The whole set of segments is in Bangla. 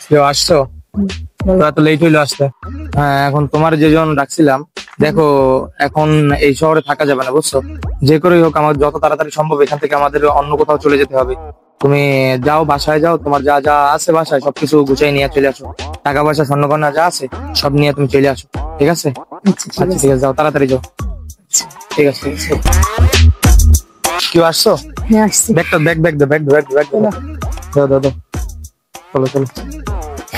কেউ আসছো? তো লেট হইলো আসতে। হ্যাঁ, এখন তোমার যেজন ডাকছিলাম, দেখো এখন এই শহরে থাকা যাবে না, বুঝছো? যে করেই হোক আমার যত তাড়াতাড়ি সম্ভব এখান থেকে আমাদের অন্য কোথাও চলে যেতে হবে। তুমি যাও, বাসায় যাও, তোমার যা যা আছে বাসায় সবকিছু গুছিয়ে নিয়ে চলে আসো। টাকা পয়সা স্বর্ণগয়না যা আছে সব নিয়ে তুমি চলে আসো, ঠিক আছে? আচ্ছা ঠিক আছে, যাও তাড়াতাড়ি যাও। ঠিক আছে ঠিক আছে। কেউ আসছো? হ্যাঁ আসছি। ব্যাগটা ব্যাগ দাও দাও দাও। চলো চলো,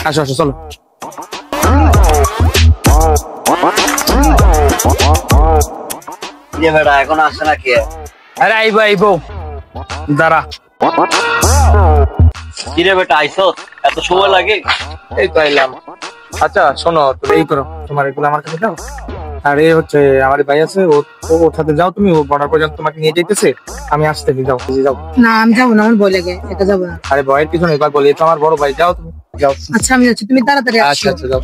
আসো আসো চলো। বেটা এখন আসছে না কে? আরে আইবো আইবো, দাঁড়া। কিরে বেটা আইসো, এত সময় লাগে? এই তো আইলাম। আচ্ছা শোনো, তুমি এই করো, তোমার এগুলো আমার কাছে দাও। আর এ হচ্ছে আমার ভাই আছে, ওর সাথে যাও তুমি, ও বর্ডার পর্যন্ত তোমাকে নিয়ে যেতেছে। আমি আসতে যাও যাও। না আমি যাবো না, আমার ভয় লাগে, একা যাবো না। আরে ভয়ের কিছু নেই, এবার বলি তো আমার বড় ভাই, যাও তুমি যাও। আচ্ছা আমি যাচ্ছি, তুমি তাড়াতাড়ি আচ্ছা আসো। আচ্ছা যাও।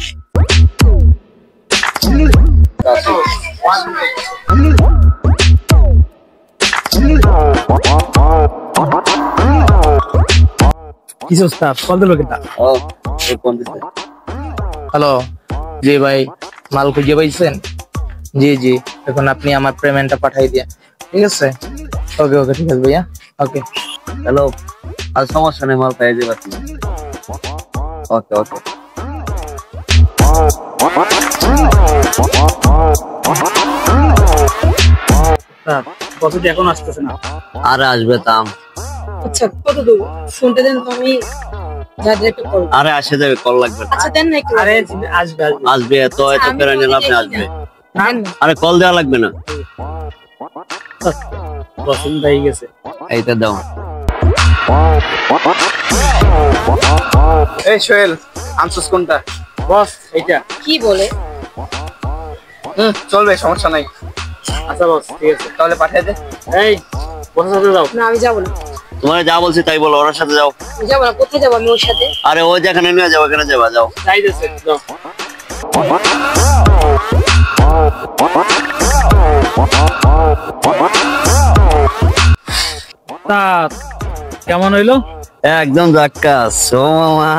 কিছু কল দিল কেটা? ও এই কোন দিছে? হ্যালো, জি ভাই, মাল খুঁজে পাইছেন? জি জি, এখন আপনি আমার পেমেন্টটা পাঠিয়ে দিয়ে, ঠিক আছে? ওকে ওকে ঠিক আছে ভাইয়া, ওকে। হ্যালো, আর সমস্যা নেই, মাল পেয়ে যাবে তুমি। ওকে ওকে। কতটি এখন আসতেছে না? আরে আসবে তাম। আচ্ছা কত দেবো? ফোনটা দেন তো, আমি যা ডিরেক্ট কল। আরে আসে যাবে, কল লাগবে না। আচ্ছা দেন না একটু। আরে আসবে আসবে। আসবে, এত এত আমি পেরে ফোন নিলাম, আপনি দেখি আসবে। না। দেন না। আরে কল দেওয়া লাগবে না, পছন্দ হয়ে গেছে। এইটা দাও। এই সোহেল, আনসাস কোনটা? বস এইটা। কি বলে? চলবে, সমস্যা নাই। আচ্ছা বস ঠিক আছে, তাহলে পাঠিয়ে দে। এই বসের সাথে যাও। না আমি যাবো না, তোমার যা বলছি তাই বলো, ওর সাথে যাও। আমি যাবো না। কোথায় যাবো আমি ওর সাথে? আরে ও যেখানে নিয়ে যাও ওখানে যাবা, যাও। যাইতেছে যাও। তা কেমন হইলো? একদম জাক্কাস ও মামা।